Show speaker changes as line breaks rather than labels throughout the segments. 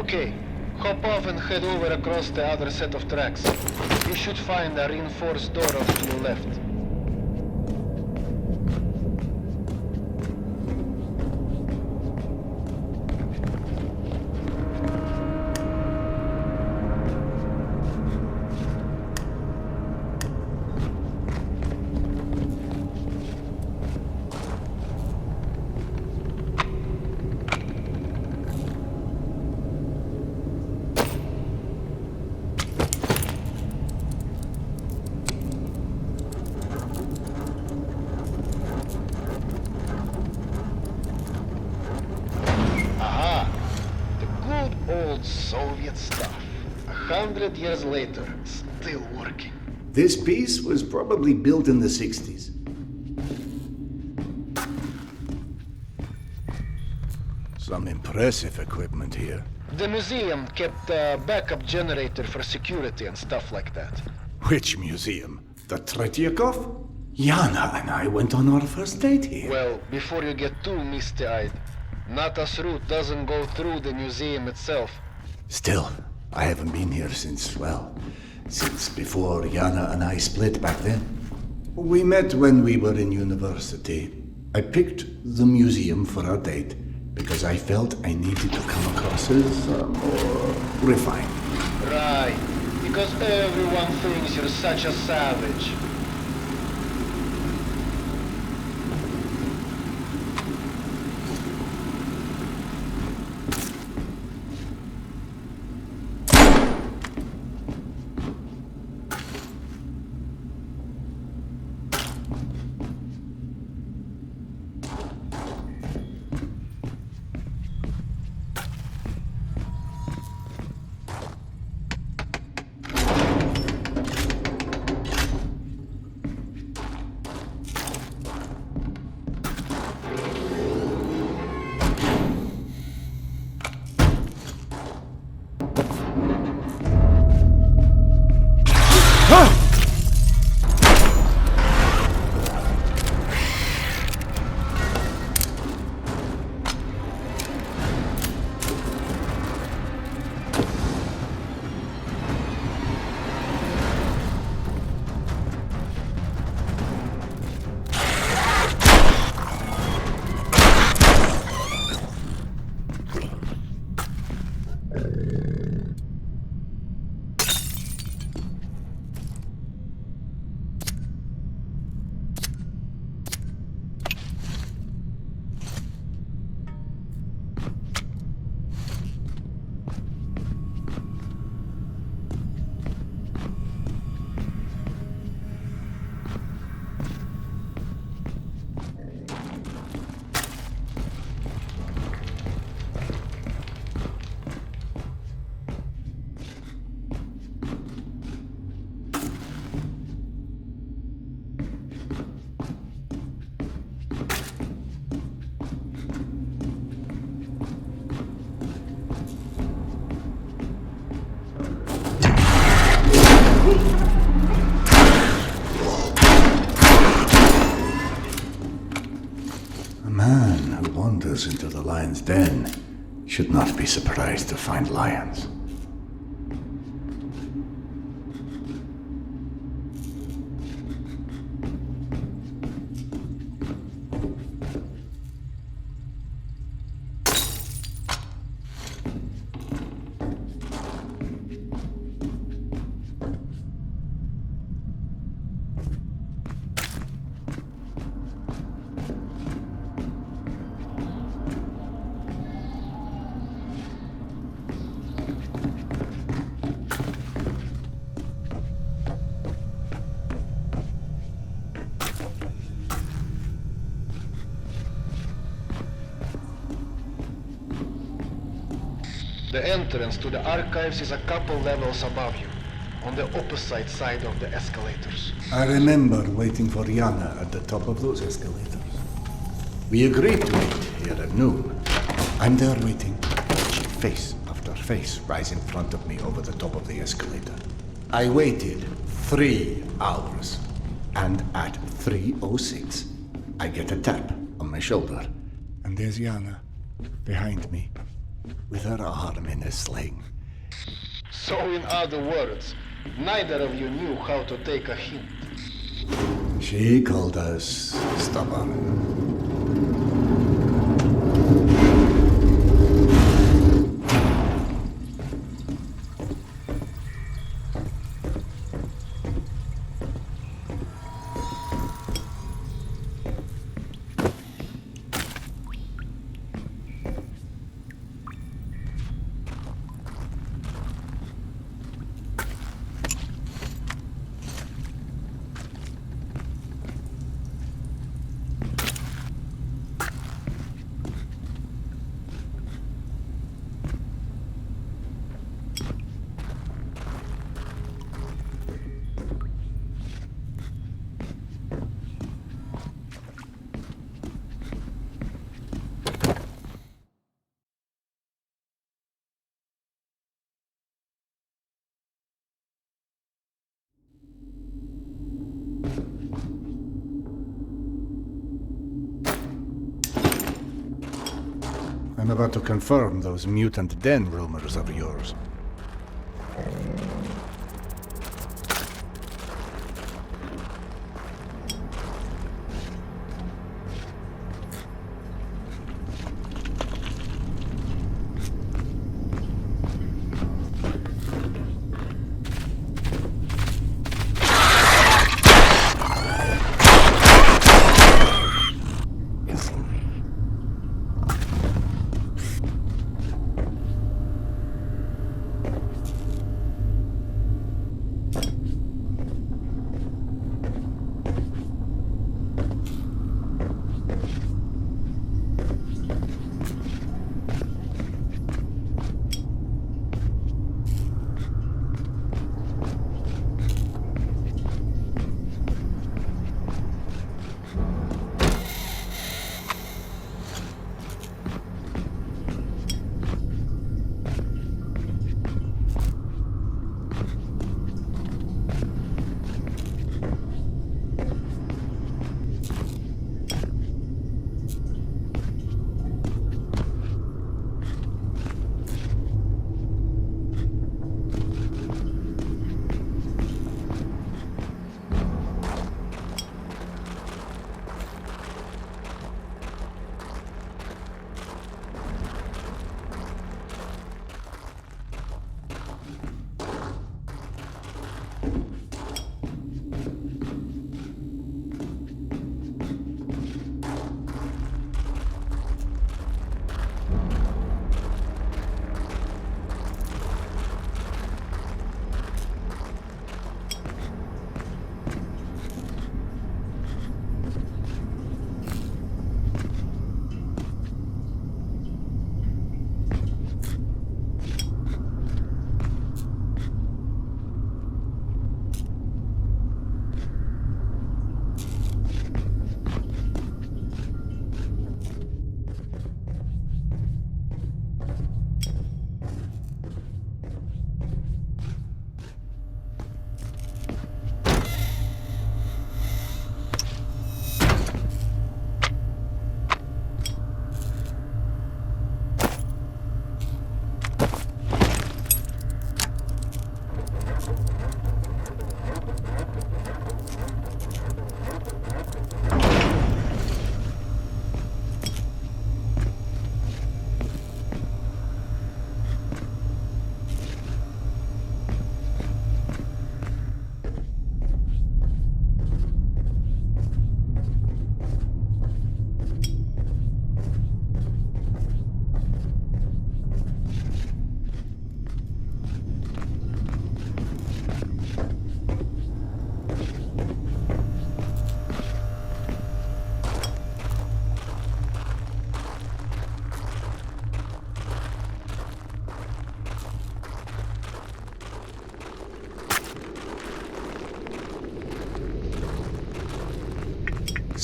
Okay, hop off and head over across the other set of tracks. You should find a reinforced door off to your left. Soviet stuff. 100 years later, still working.
This piece was probably built in the 60s. Some impressive equipment here.
The museum kept a backup generator for security and stuff like that.
Which museum? The Tretyakov? Yana and I went on our first date here.
Well, before you get too misty-eyed, Nata's route doesn't go through the museum itself.
Still, I haven't been here since before Yana and I split back then. We met when we were in university. I picked the museum for our date because I felt I needed to come across as more refined.
Right, because everyone thinks you're such a savage.
Into the lion's den should not be surprised to find lions.
The entrance to the archives is a couple levels above you, on the opposite side of the escalators.
I remember waiting for Yana at the top of those escalators. We agreed to meet here at noon. I'm there waiting. She face after face rise in front of me over the top of the escalator. I waited 3 hours, and at 3:06, I get a tap on my shoulder. And there's Yana, behind me, with her arm in a sling.
So in other words, neither of you knew how to take a hint.
She called us stubborn. I'm about to confirm those mutant den rumors of yours.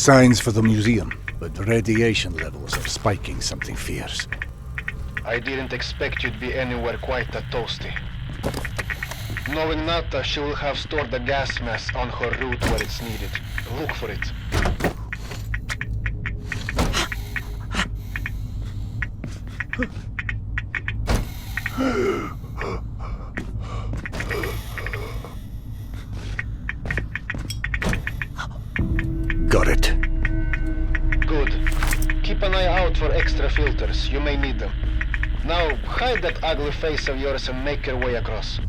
Signs for the museum, but the radiation levels are spiking something fierce.
I didn't expect you'd be anywhere quite that toasty. Knowing Nata, she will have stored the gas mask on her route where it's needed. Look for it.
Got it.
Good. Keep an eye out for extra filters. You may need them. Now, hide that ugly face of yours and make your way across.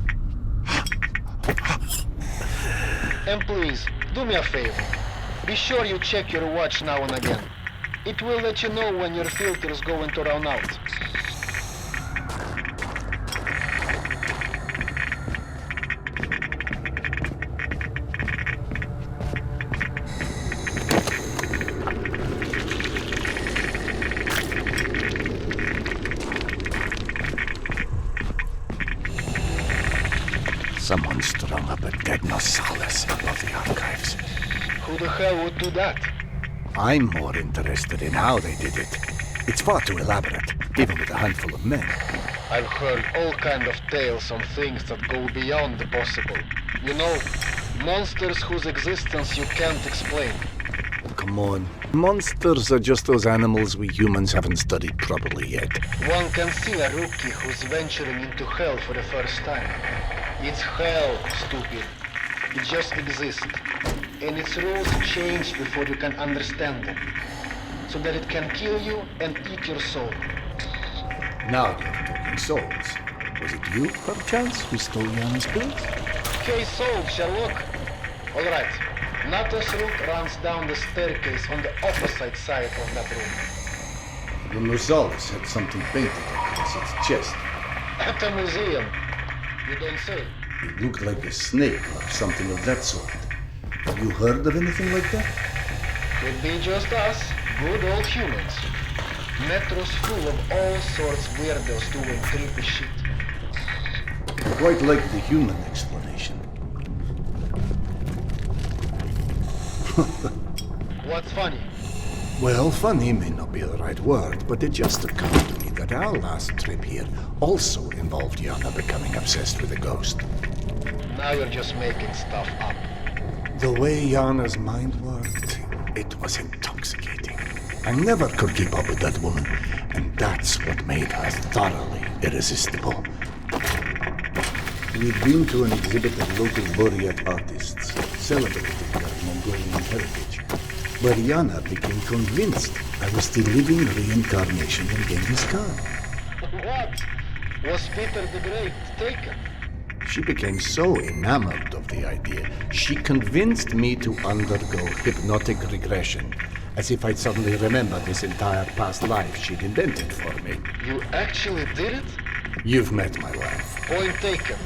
And please, do me a favor. Be sure you check your watch now and again. It will let you know when your filter's going to run out.
Someone strung up a dead Nosalis above the archives.
Who the hell would do that?
I'm more interested in how they did it. It's far too elaborate, even with a handful of men.
I've heard all kind of tales on things that go beyond the possible. You know, monsters whose existence you can't explain.
Come on. Monsters are just those animals we humans haven't studied properly yet.
One can see a rookie who's venturing into hell for the first time. It's hell, stupid. It just exists. And its rules change before you can understand them. So that it can kill you and eat your soul.
Now you're talking souls. Was it you, perchance, who stole Yana's place?
Okay, sold, Sherlock. Alright. Nata's route runs down the staircase on the opposite side of that room.
The Nosalis had something painted across its chest.
At a museum. You don't say.
It looked like a snake or something of that sort. Have you heard of anything like that?
Could be just us, good old humans. Metro's full of all sorts weirdos doing creepy shit.
I quite like the human explanation.
What's funny?
Well, funny may not be the right word, but it just occurred to me that our last trip here also involved Yana becoming obsessed with a ghost.
Now you're just making stuff up.
The way Yana's mind worked, it was intoxicating. I never could keep up with that woman, and that's what made her thoroughly irresistible. We'd been to an exhibit of local Buryat artists celebrating their Mongolian heritage, where Yana became convinced I was the living reincarnation of Genghis Khan.
What? Was Peter the Great taken?
She became so enamored of the idea, she convinced me to undergo hypnotic regression, as if I'd suddenly remember this entire past life she'd invented for me.
You actually did it?
You've met my wife.
Point taken.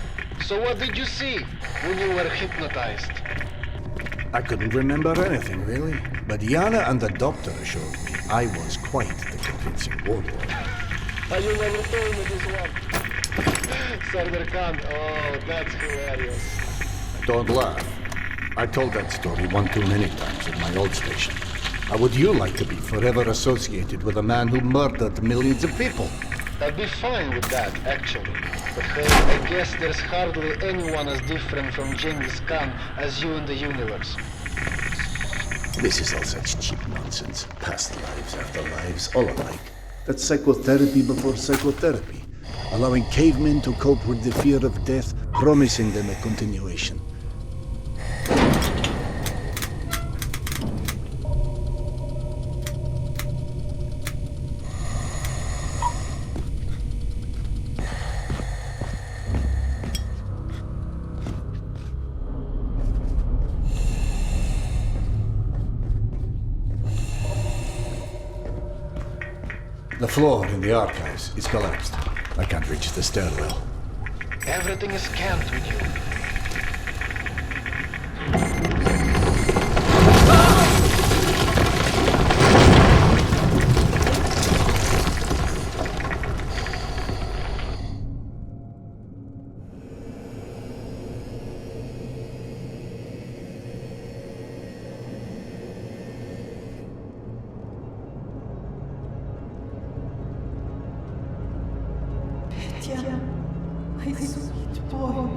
So what did you see when you were hypnotized?
I couldn't remember anything, really. But Yana and the doctor assured me I was quite the convincing warlord.
You never told me this one. Sardar Khan, oh, that's hilarious.
Don't laugh. I told that story one too many times at my old station. How would you like to be forever associated with a man who murdered millions of people?
I'd be fine with that, actually. But hey, I guess there's hardly anyone as different from Genghis Khan as you in the universe.
This is all such cheap nonsense. Past lives after lives, all alike. That's psychotherapy before psychotherapy. Allowing cavemen to cope with the fear of death, promising them a continuation. The floor in the archives is collapsed. I can't reach the stairwell.
Everything is scanned with you.
My sweet boy.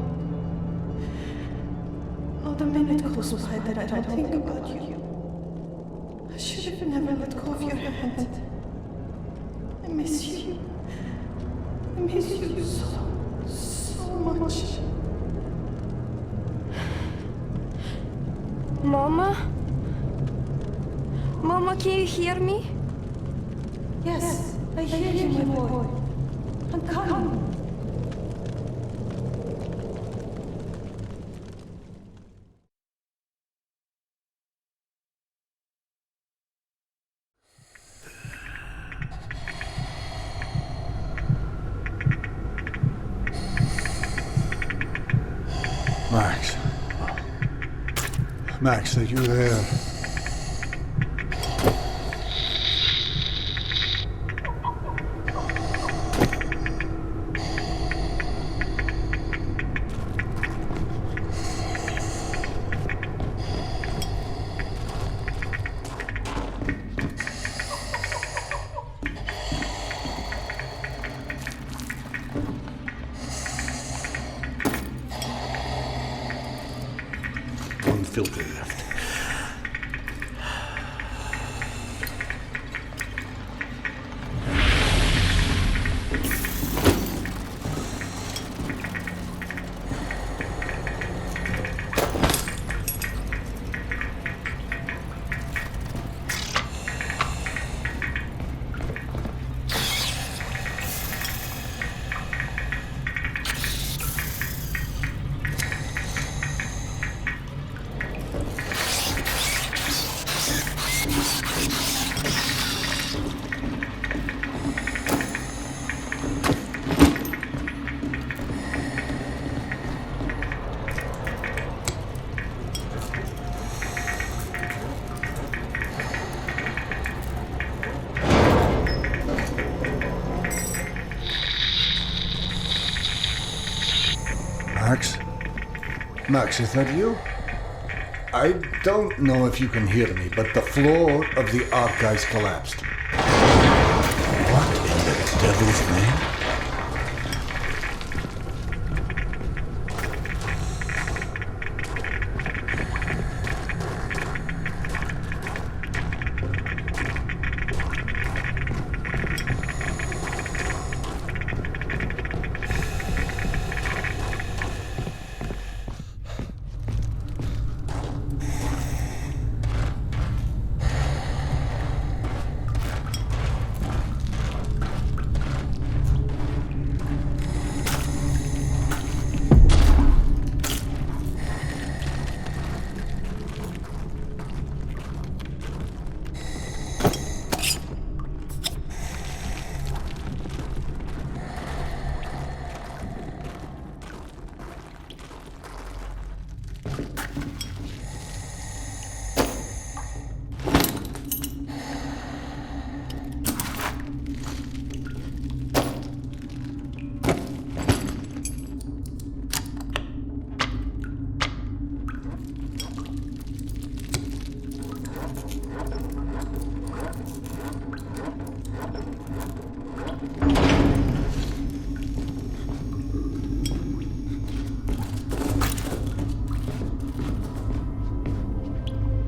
Not a minute goes by that I don't think about you. I should have never let go of your hand. I miss you. I miss you so much.
Mama? Mama, can you hear me?
Yes, I hear you, my boy. I'm coming.
Max. Max, are you there? One filter left. Max? Max, is that you? I don't know if you can hear me, but the floor of the archives collapsed. What in the devil's name?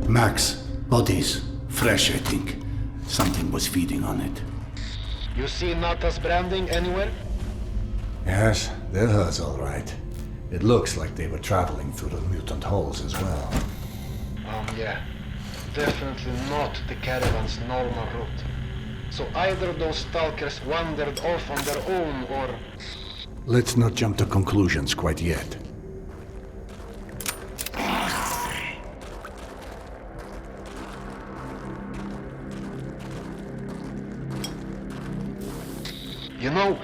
Max, bodies. Fresh, I think. Something was feeding on it.
You see Nata's branding anywhere?
Yes, they're hers all right. It looks like they were traveling through the mutant holes as well.
Yeah. Definitely not the caravan's normal route. So either those stalkers wandered off on their own, or...
Let's not jump to conclusions quite yet.
You know,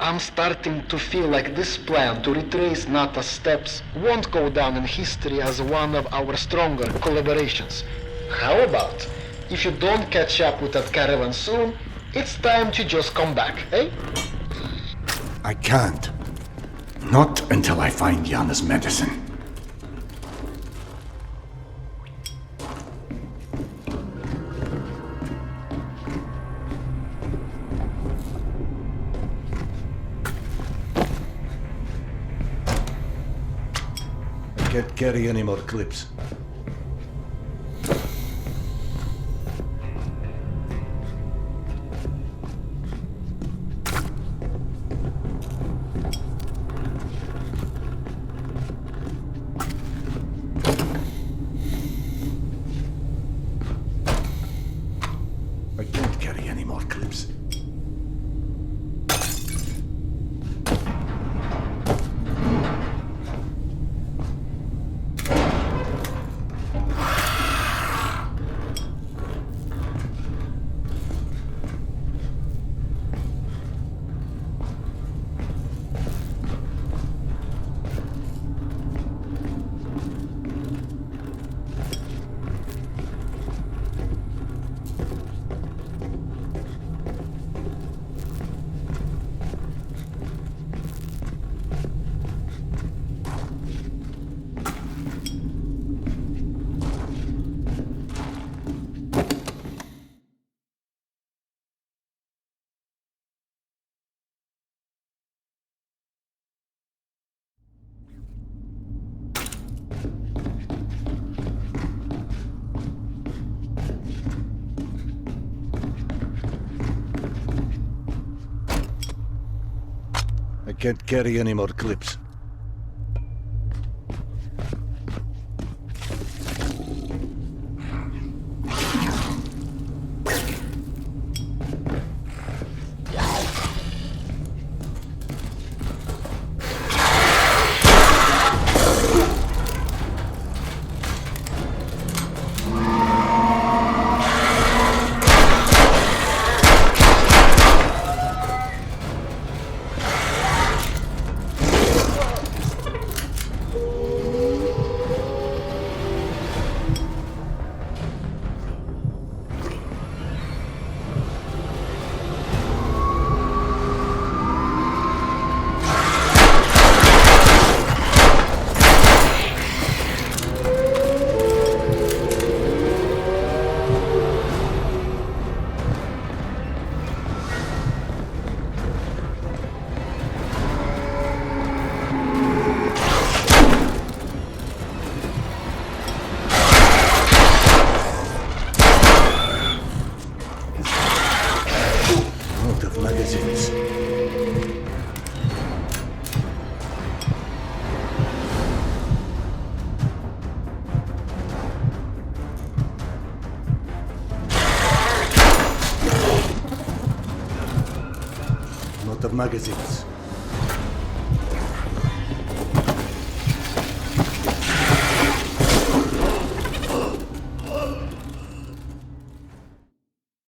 I'm starting to feel like this plan to retrace Nata's steps won't go down in history as one of our stronger collaborations. How about, if you don't catch up with that caravan soon, it's time to just come back, eh?
I can't. Not until I find Yana's medicine. I can't carry any more clips. can't carry any more clips. Magazines. Lot of magazines.